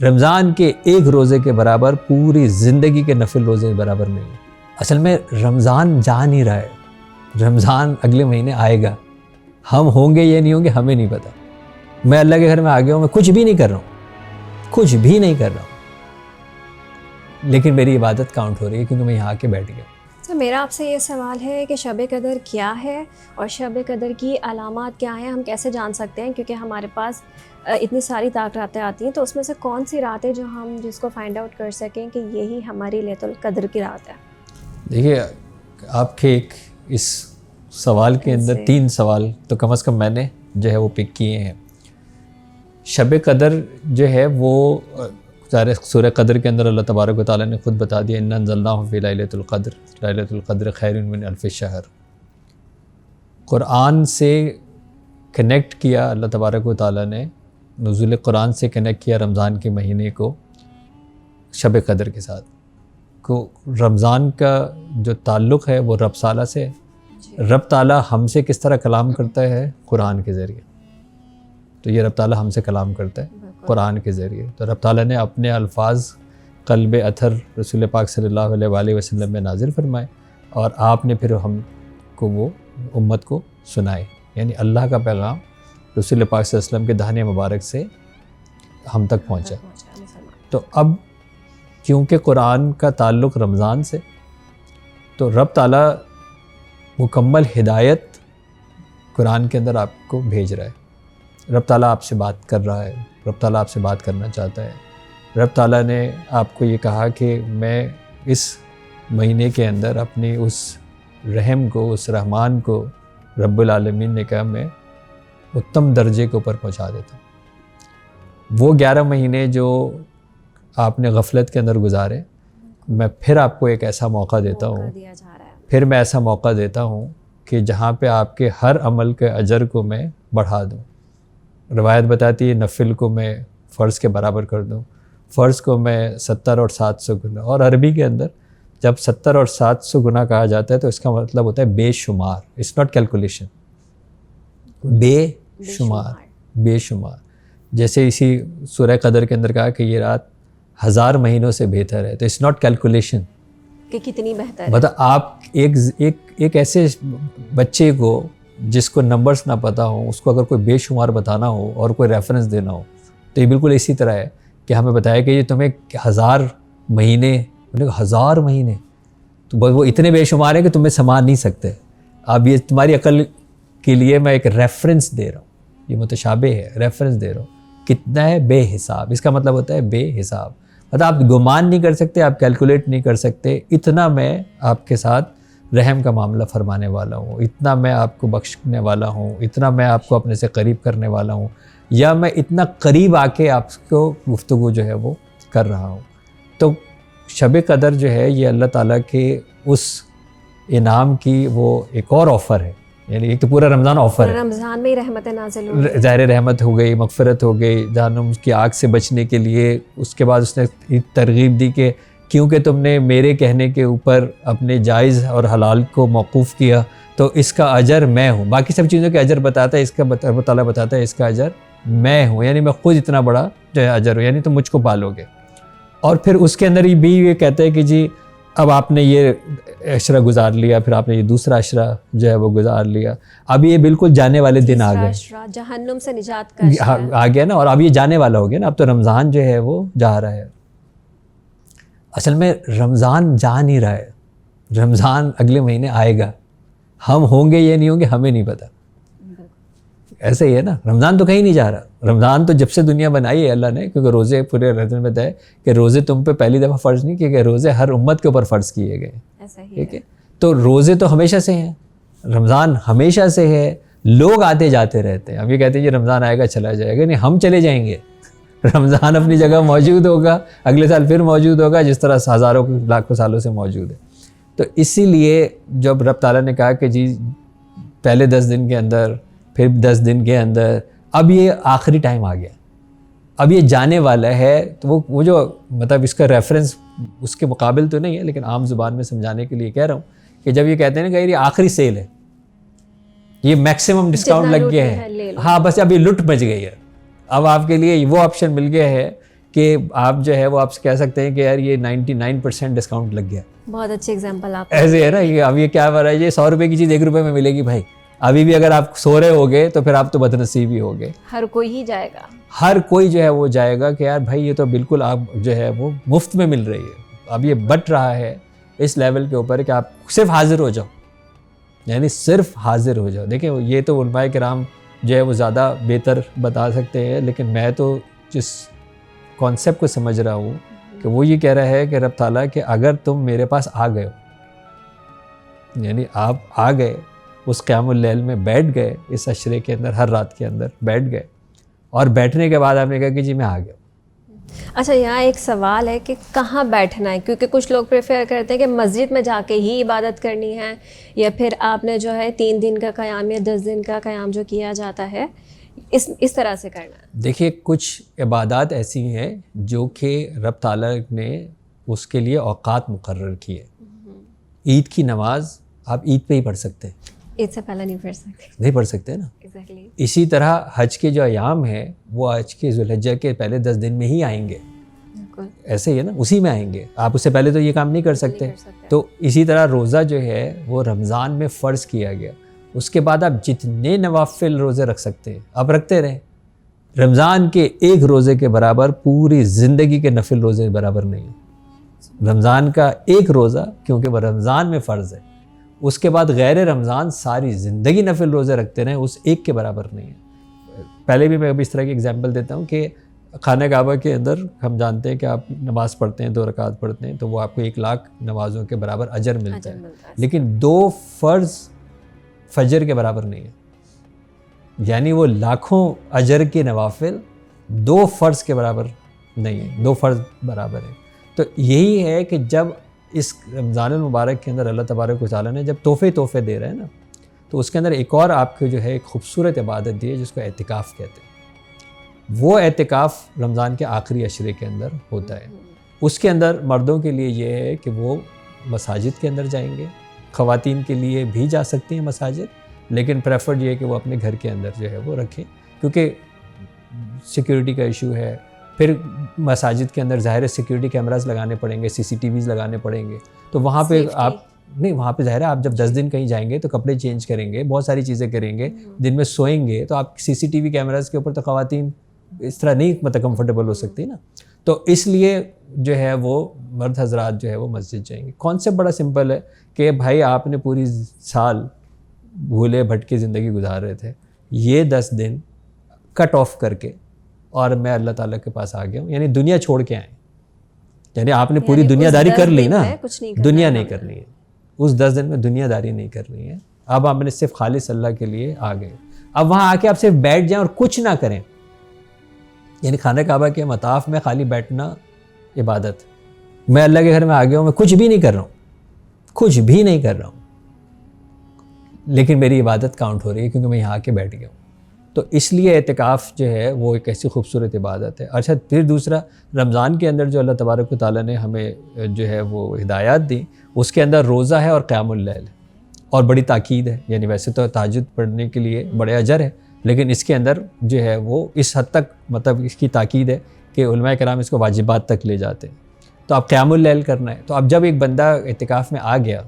रमज़ान के एक रोज़े के बराबर पूरी ज़िंदगी के नफिल रोज़े के बराबर नहीं है। असल में रमज़ान जा नहीं रहा है, रमज़ान अगले महीने आएगा। हम होंगे या नहीं होंगे हमें नहीं पता। मैं अल्लाह के घर में आ गया हूँ, मैं कुछ भी नहीं कर रहा हूँ, कुछ भी नहीं कर रहा हूँ, लेकिन मेरी इबादत काउंट हो रही है क्योंकि मैं यहाँ आके बैठ गया। तो मेरा आपसे ये सवाल है कि शब कदर क्या है और शब कदर की अलामात क्या हैं, हम कैसे जान सकते हैं? क्योंकि हमारे पास इतनी सारी रातें आती हैं, तो उसमें से कौन सी रात है जो हम जिसको फाइंड आउट कर सकें कि यही हमारी लैलतुल कद्र की रात है? देखिए, आपके एक इस सवाल के अंदर 3 सवाल तो कम से कम मैंने जो है वो पिक किए हैं। शब कदर जो है वो सूरह कदर के अंदर अल्लाह तबारक व तआला ने खुद बता दिया, इन्ना अंज़लनाहु फ़ी लैलतुल क़द्र, लैलतुल क़द्र खैरुन मिन अल्फ़ि शहर। कुरान से कनेक्ट किया अल्लाह तबारक व तआला ने, नुज़ूल कुरान से कनेक्ट किया रमज़ान के महीने को शब कदर के साथ। को रमज़ान का जो ताल्लुक़ है वो रब ताला से है। रब ताला हमसे किस तरह कलाम करता है? कुरान के ज़रिए। तो ये रब ताला हमसे कलाम करता है कुरान के ज़रिए। तो रब ताला ने अपने अल्फाज क़ल्ब अथर रसूल पाक सल्लल्लाहु अलैहि वसल्लम में नाज़िल फरमाए और आपने फिर हमको वो उम्मत को सुनाए, यानी अल्लाह का पैगाम रसूल पाक सल्लल्लाहु अलैहि वसल्लम के दाहिने मुबारक से हम तक पहुँचा। तो अब क्योंकि कुरान का ताल्लुक़ रमज़ान से, तो रब ताला मुकम्मल हिदायत कुरान के अंदर आपको भेज रहा है। रब ताला आपसे बात कर रहा है, रब ताला आपसे बात करना चाहता है। रब ताला ने आपको ये कहा कि मैं इस महीने के अंदर अपनी उस रहम को, उस रहमान को रब्बुल आलमीन ने कहा मैं उत्तम दर्जे के ऊपर पहुँचा देता हूँ। वो 11 महीने जो आपने गफलत के अंदर गुजारे, मैं फिर आपको एक ऐसा मौका देता हूँ, फिर मैं ऐसा मौका देता हूँ कि जहाँ पे आपके हर अमल के अजर को मैं बढ़ा दूँ। रवायत बताती है नफिल को मैं फ़र्ज़ के बराबर कर दूँ, फ़र्ज़ को मैं 70 और 700 गुना। और अरबी के अंदर जब 70 और 700 गुना कहा जाता है तो इसका मतलब होता है बेशुमार। इट्स नॉट कैलकुलेशन, बेशुमार, बेशुमार। जैसे इसी सूरह कदर के अंदर कहा कि ये रात 1000 महीनों से बेहतर है, तो इट्स नॉट कैलकुलेशन कि कितनी बेहतर है। मतलब आप एक ऐसे बच्चे को जिसको नंबर्स ना पता हो, उसको अगर कोई बेशुमार बताना हो और कोई रेफरेंस देना हो, तो ये बिल्कुल इसी तरह है कि हमें बताया कि ये तुम्हें 1000 महीने, 1000 महीने तो वो इतने बेशुमार है कि तुम्हें समा नहीं सकते। अब ये तुम्हारी अकल के लिए मैं एक रेफरेंस दे रहा हूँ, ये मुतशाबे है, रेफरेंस दे रहा हूँ। कितना है? बेहिसाब। इसका मतलब होता है बेहिसाब, मतलब आप गुमान नहीं कर सकते, आप कैलकुलेट नहीं कर सकते। इतना मैं आपके साथ रहम का मामला फरमाने वाला हूँ, इतना मैं आपको बख्शने वाला हूँ, इतना मैं आपको अपने से करीब करने वाला हूँ, या मैं इतना करीब आके आपको गुफ्तगू जो है वो कर रहा हूँ। तो शब कदर जो है ये अल्लाह ताला के उस इनाम की वो एक और ऑफ़र है। यानी एक तो पूरा रमज़ान ऑफ़र है, रमज़ान में ही रहमत नाज़िल हो गई, ज़ाहिर रहमत हो गई, मग़फ़िरत हो गई, जहन्नुम की आग से बचने के लिए। उसके बाद उसने तरगीब दी कि क्योंकि तुमने मेरे कहने के ऊपर अपने जायज़ और हलाल को मौकूफ़ किया तो इसका अजर मैं हूँ। बाकी सब चीज़ों के अजर बताता है, इसका अल्लाह ताला बताता है इसका अजर मैं हूँ, यानी मैं खुद इतना बड़ा जो है अजर हूँ, यानी तुम मुझको पालोगे। और फिर उसके अंदर भी ये कहता है कि जी अब आपने ये अशरा गुजार लिया, फिर आपने ये दूसरा अशरा जो है वो गुजार लिया, अब ये बिल्कुल जाने वाले दिन आ गए, जहन्नुम से निजात का आ गया ना, और अब ये जाने वाला हो गया ना, अब तो रमज़ान जो है वो जा रहा है। असल में रमज़ान जा नहीं रहा है, रमज़ान अगले महीने आएगा। हम होंगे या नहीं होंगे हमें नहीं पता। ऐसे ही है ना, रमज़ान तो कहीं नहीं जा रहा। रमज़ान तो जब से दुनिया बनाई है अल्लाह ने, क्योंकि रोज़े पूरे रमज़ान में बताया कि रोज़े तुम पे पहली दफ़ा फ़र्ज़ नहीं किए गए, रोज़े हर उम्मत के ऊपर फ़र्ज़ किए गए। ठीक है, तो रोज़े तो हमेशा से हैं, रमज़ान हमेशा से है, लोग आते जाते रहते हैं। हम ये कहते हैं कि रमज़ान आएगा चला जाएगा, नहीं, हम चले जाएंगे। रमज़ान अपनी जगह मौजूद होगा, अगले साल फिर मौजूद होगा, जिस तरह हज़ारों लाखों सालों से मौजूद है। तो इसीलिए जब रब ताला ने कहा कि जी पहले 10 दिन के अंदर, फिर 10 दिन के अंदर, अब ये आखिरी टाइम आ गया, अब ये जाने वाला है, तो वो जो मतलब इसका रेफरेंस उसके मुकाबिल तो नहीं है, लेकिन आम ज़ुबान में समझाने के लिए कह रहा हूँ कि जब ये कहते हैं ना कि ये आखिरी सेल है, ये मैक्सिमम डिस्काउंट लग गया है, हाँ बस अब ये लुट मच गई है, अब आपके लिए वो ऑप्शन मिल गया है कि आप जो है वो आप कह सकते हैं कि यार ये 99% डिस्काउंट लग गया। बहुत अच्छे एग्जांपल आप ऐसे है ना, ये अब ये क्या हो रहा है, ये 100 रुपये की चीज़ 1 रुपये में मिलेगी भाई। अभी भी अगर आप सो रहे होगे तो फिर आप तो बदनसीब ही होगे। हर कोई ही जाएगा, हर कोई जो है वो जाएगा कि यार भाई ये तो बिल्कुल आप जो है वो मुफ्त में मिल रही है। अब ये बट रहा है इस लेवल के ऊपर कि आप सिर्फ हाजिर हो जाओ, यानी सिर्फ हाजिर हो जाओ। देखिए ये तो उलमाए किराम जो है वो ज़्यादा बेहतर बता सकते हैं, लेकिन मैं तो जिस कॉन्सेप्ट को समझ रहा हूँ कि वो ये कह रहा है कि रब ताला कि अगर तुम मेरे पास आ गए हो, यानी आप आ गए उस क़यामुल लैल में बैठ गए, इस अशरे के अंदर हर रात के अंदर बैठ गए, और बैठने के बाद आपने कहा कि जी मैं आ गया। अच्छा, यहाँ एक सवाल है कि कहाँ बैठना है, क्योंकि कुछ लोग प्रेफर करते हैं कि मस्जिद में जाके ही इबादत करनी है, या फिर आपने जो है 3 दिन का क़याम या 10 दिन का क़याम जो किया जाता है इस तरह से करना है। देखिए कुछ इबादत ऐसी हैं जो कि रब ताला ने उसके लिए औकात मुकर्रर की है। ईद की नमाज आप ईद पे ही पढ़ सकते हैं, ईद से पहले नहीं पढ़ सकते। नहीं पढ़ सकते ना। एग्जैक्टली। इसी तरह हज के जो अयाम हैं वो हज के ज़ुल्हिज्जा के पहले 10 दिन में ही आएंगे, बिल्कुल ऐसे ही है ना, उसी में आएंगे। आप उससे पहले तो ये काम नहीं कर सकते। तो इसी तरह रोज़ा जो है वो रमज़ान में फ़र्ज़ किया गया, उसके बाद आप जितने नवाफिल रोज़े रख सकते हैं आप रखते रहें। रमज़ान के एक रोज़े के बराबर पूरी ज़िंदगी के नफिल रोज़े बराबर नहीं है। रमज़ान का एक रोज़ा क्योंकि वह रमज़ान में फ़र्ज़ है, उसके बाद गैर रमज़ान सारी ज़िंदगी नफिल रोज़े रखते रहें, उस एक के बराबर नहीं है। पहले भी मैं अभी इस तरह की एग्जांपल देता हूँ कि खाना काबा के अंदर हम जानते हैं कि आप नमाज़ पढ़ते हैं, 2 रकात पढ़ते हैं, तो वो आपको 1 लाख नमाज़ों के बराबर अजर मिलता है। लेकिन 2 फ़र्ज़ फजर के बराबर नहीं है, यानी वो लाखों अजर के नवाफिल 2 फ़र्ज़ के बराबर नहीं है, 2 फ़र्ज़ बराबर है। तो यही है कि जब इस रमज़ान मुबारक के अंदर अल्लाह तबारक व तआला ने जब तोहफ़े दे रहे हैं ना, तो उसके अंदर एक और आपको जो है एक खूबसूरत इबादत दी है जिसको एतिकाफ़ कहते हैं। वो एतिकाफ़ रमज़ान के आखिरी अशरे के अंदर होता है। उसके अंदर मर्दों के लिए ये है कि वो मसाजिद के अंदर जाएंगे, ख़वातीन के लिए भी जा सकती हैं मसाजिद, लेकिन प्रेफर्ड ये है कि वो अपने घर के अंदर जो है वो रखें, क्योंकि सिक्योरिटी का इशू है। फिर मसाजिद के अंदर ज़ाहिर है सिक्योरिटी कैमरास लगाने पड़ेंगे, CCTVs लगाने पड़ेंगे, तो वहाँ पे आप नहीं, वहाँ पे ज़ाहिर है आप जब 10 दिन कहीं जाएंगे तो कपड़े चेंज करेंगे, बहुत सारी चीज़ें करेंगे, दिन में सोएंगे, तो आप CCTV कैमरास के ऊपर तो ख़वातीन इस तरह नहीं मतलब कंफर्टेबल हो सकती ना। तो इसलिए जो है वो मर्द हजरात जो है वो मस्जिद जाएंगे। कॉन्सेप्ट बड़ा सिंपल है कि भाई आपने पूरी साल भूले भटके ज़िंदगी गुजार रहे थे, ये 10 दिन कट ऑफ करके और मैं अल्लाह ताला के पास आ गया हूँ, यानी दुनिया छोड़ के आए, यानी आपने पूरी दुनियादारी कर ली ना, दुनिया नहीं करनी है। उस 10 दिन में दुनियादारी नहीं करनी है, अब आपने सिर्फ खालिस अल्लाह के लिए आ गए। अब वहाँ आके आप सिर्फ बैठ जाएं और कुछ ना करें, यानी खाना काबा के मताफ में खाली बैठना इबादत। मैं अल्लाह के घर में आ गया हूँ, मैं कुछ भी नहीं कर रहा हूँ, कुछ भी नहीं कर रहा हूँ, लेकिन मेरी इबादत काउंट हो रही है क्योंकि मैं यहाँ आके बैठ गया हूँ। तो इसलिए एतिकाफ़ जो है वो एक ऐसी खूबसूरत इबादत है। अच्छा, फिर दूसरा रमज़ान के अंदर जो अल्लाह तबारक व तआला ने हमें जो है वो हिदायत दी, उसके अंदर रोज़ा है और क़यामुल लैल है, और बड़ी ताकीद है। यानी वैसे तो तहज्जुद पढ़ने के लिए बड़े अजर है, लेकिन इसके अंदर जो है वो इस हद तक मतलब इसकी ताकीद है कि उलमाए किराम इसको वाजिबात तक ले जाते हैं। तो आप क़यामुल लैल करना है, तो अब जब एक बंदा एतिकाफ़ में आ गया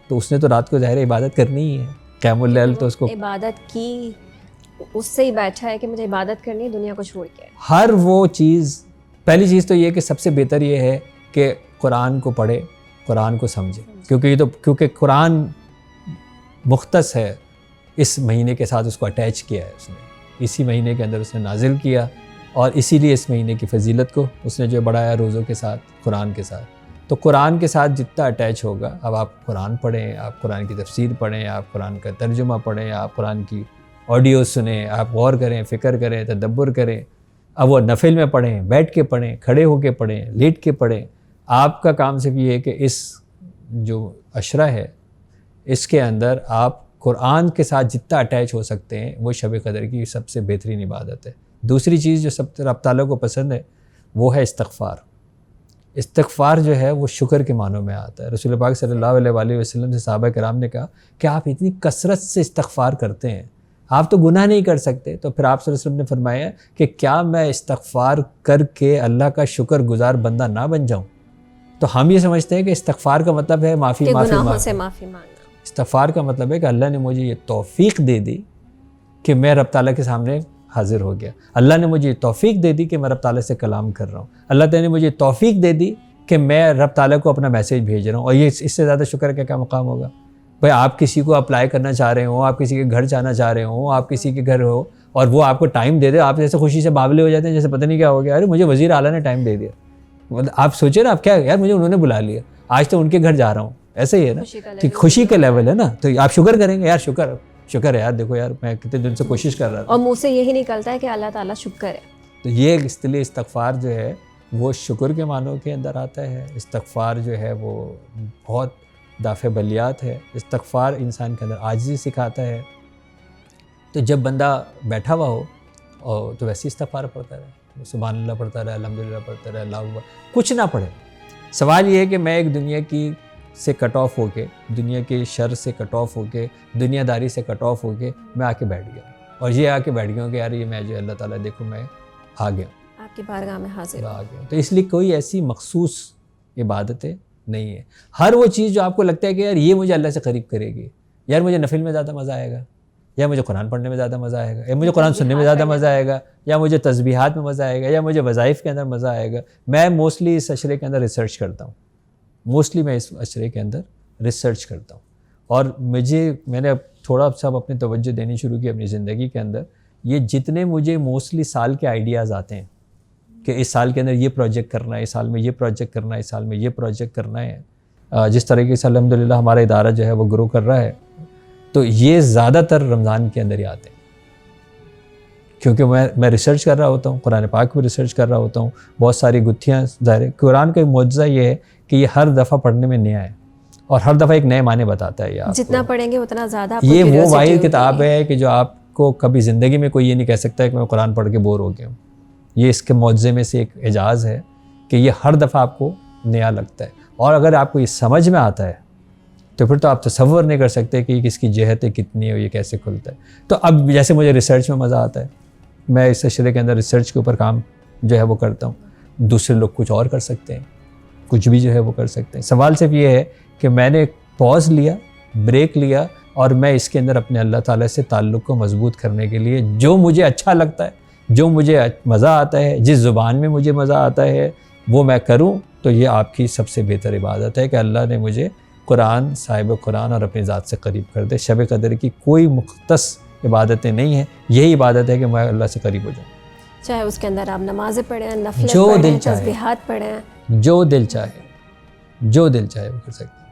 तो उसने तो रात को ज़ाहिर इबादत करनी ही है। क़यामुल लैल तो उसको इबादत की उससे ही बैठा है कि मुझे इबादत करनी है दुनिया को छोड़ के। हर वो चीज़, पहली चीज़ तो ये कि सबसे बेहतर ये है कि कुरान को पढ़े, कुरान को समझे, क्योंकि कुरान मुख्तस है, इस महीने के साथ उसको अटैच किया है उसने, इसी महीने के अंदर उसने नाजिल किया, और इसीलिए इस महीने की फजीलत को उसने जो बढ़ाया रोज़ों के साथ, कुरान के साथ। तो कुरान के साथ जितना अटैच होगा, अब आप कुरान पढ़ें, आप कुरान की तफसीर पढ़ें, आप कुरान का तर्जुमा पढ़ें, आप कुरान की ऑडियो सुने, आप गौर करें, फ़िक्र करें, तदब्बुर करें। अब वो नफिल में पढ़ें, बैठ के पढ़ें, खड़े होके पढ़ें, लेट के पढ़ें। आपका काम सिर्फ ये है कि इस जो अशरा है इसके अंदर आप कुरान के साथ जितना अटैच हो सकते हैं, वो शब कदर की सबसे बेहतरीन इबादत है। दूसरी चीज़ जो सब रब ताला को पसंद है वो है इस्तग़फ़ार। इस्तग़फ़ार जो है वो शुक्र के मानों में आता है। रसूल पाक सल्लल्लाहु अलैहि वसल्लम से सहाबा किराम ने कहा कि आप इतनी कसरत से इस्तग़फ़ार करते हैं, आप तो गुनाह नहीं कर सकते, तो फिर आप सल्लल्लाहु अलैहि वसल्लम ने फरमाया कि क्या मैं इस्तग़फ़ार करके अल्लाह का शुक्रगुज़ार बंदा ना बन जाऊँ। तो हम ये समझते हैं कि इस्तग़फ़ार का मतलब है माफ़ी कि माफ़ी गुनाहों से माफ़ी। माफ़ी मांगना। इस्तग़फ़ार का मतलब है कि अल्लाह ने मुझे ये तौफ़ीक दे दी कि मैं रब ताला के सामने हाजिर हो गया। अल्लाह ने मुझे तौफ़ीक दे दी कि मैं रब ताला से कलाम कर रहा हूँ। अल्लाह ताला ने मुझे तौफ़ीक दे दी कि मैं रब ताला को अपना मैसेज भेज रहा हूँ। और ये इससे ज़्यादा शुक्र का क्या मकाम होगा। भाई आप किसी को अप्लाई करना चाह रहे हो, आप किसी के घर जाना चाह रहे हो, आप किसी के घर हो और वो आपको टाइम दे दे, आप जैसे खुशी से बावले हो जाते हैं जैसे पता नहीं क्या हो गया, अरे मुझे वज़ीर आला ने टाइम दे दिया। मतलब आप सोचिए ना, आप क्या यार मुझे उन्होंने बुला लिया, आज तो उनके घर जा रहा हूँ। ऐसे ही है ना कि खुशी का लेवल है ना, तो आप शुक्र करेंगे यार, शुक्र है यार, देखो यार मैं कितने दिन से कोशिश कर रहा था। और मुंह से यही निकलता है कि अल्लाह ताला शुक्र है। तो ये इसलिए इस्तग़फ़ार जो है वो शुक्र के मानों के अंदर आता है। इस्तग़फ़ार जो है वो बहुत दाफ़े बलियात है। इस्तग़फ़ार इंसान के अंदर आजिज़ी सिखाता है। तो जब बंदा बैठा हुआ हो और तो वैसे ही इस्तग़फ़ार पढ़ता रहे, सुभान अल्लाह पढ़ता रहे, अल्हम्दुलिल्लाह पढ़ता रहे, अल्लाहू अकबर, कुछ ना पढ़े। सवाल ये है कि मैं एक दुनिया की से कट ऑफ होके, दुनिया के शर से कट ऑफ होके, दुनियादारी से कट ऑफ होके मैं आके बैठ गया। और ये आके बैठ गया कि यार ये मैं जो अल्लाह ताला देखो मैं आ गया, आपकी बारगाह में हाजिर आ गया। तो इसलिए कोई ऐसी मखसूस इबादतें नहीं है। हर वो चीज़ जो आपको लगता है कि यार ये मुझे अल्लाह से करीब करेगी, यार मुझे नफिल में ज़्यादा मज़ा आएगा, या मुझे कुरान पढ़ने में ज़्यादा मज़ा आएगा, या मुझे कुरान सुनने में ज़्यादा मज़ा आएगा, या मुझे तस्बीहात में मज़ा आएगा, या मुझे वज़ाइफ के अंदर मज़ा आएगा। मैं मोस्टली इस अशरे के अंदर रिसर्च करता हूँ, मैं इस अशरे के अंदर रिसर्च करता हूँ। और मैंने अब थोड़ा सब अपनी तवज्जो देनी शुरू की अपनी ज़िंदगी के अंदर। ये जितने मुझे मोस्टली साल के आइडियाज़ आते हैं कि इस साल के अंदर ये प्रोजेक्ट करना है, इस साल में ये प्रोजेक्ट करना है, इस साल में ये प्रोजेक्ट करना है, जिस तरीके से अल्हम्दुलिल्लाह हमारा इदारा जो है वो ग्रो कर रहा है, तो ये ज़्यादातर रमज़ान के अंदर ही आते हैं। क्योंकि मैं रिसर्च कर रहा होता हूँ, कुरान पाक में रिसर्च कर रहा होता हूँ, बहुत सारी गुत्थियाँ ज़ाहिर है। कुरान का एक मौजज़ा ये है कि ये हर दफ़ा पढ़ने में नया है और हर दफ़ा एक नए माने बताता है। ये जितना पढ़ेंगे उतना ज़्यादा ये वो वाहिद किताब है कि जो आपको कभी ज़िंदगी में कोई ये नहीं कह सकता है कि मैं कुरान पढ़ के बोर हो गया हूँ। ये इसके मौजज़े में से एक एजाज़ है कि ये हर दफ़ा आपको नया लगता है। और अगर आपको ये समझ में आता है तो फिर तो आप तसव्वुर नहीं कर सकते कि इसकी जहतें कितनी है और ये कैसे खुलता है। तो अब जैसे मुझे रिसर्च में मज़ा आता है, मैं इस अशरे के अंदर रिसर्च के ऊपर काम जो है वो करता हूँ। दूसरे लोग कुछ और कर सकते हैं, कुछ भी जो है वो कर सकते हैं। सवाल सिर्फ ये है कि मैंने पॉज लिया, ब्रेक लिया और मैं इसके अंदर अपने अल्लाह ताला से ताल्लुक़ को मजबूत करने के लिए जो मुझे अच्छा लगता है, जो मुझे मज़ा आता है, जिस ज़ुबान में मुझे मज़ा आता है वो मैं करूँ। तो ये आपकी सबसे बेहतर इबादत है कि अल्लाह ने मुझे कुरान, साहिब कुरान और अपनी ज़ात से करीब कर दे। शब कदर की कोई मुख्तस इबादतें नहीं है, यही इबादत है कि मैं अल्लाह से करीब हो जाऊँ। चाहे उसके अंदर आप नमाज़ें पढ़ें, नफिलें जो पढ़ें, दिल चाहे, तस्बीहात पढ़ें, जो दिल चाहे वो कर सकते हैं।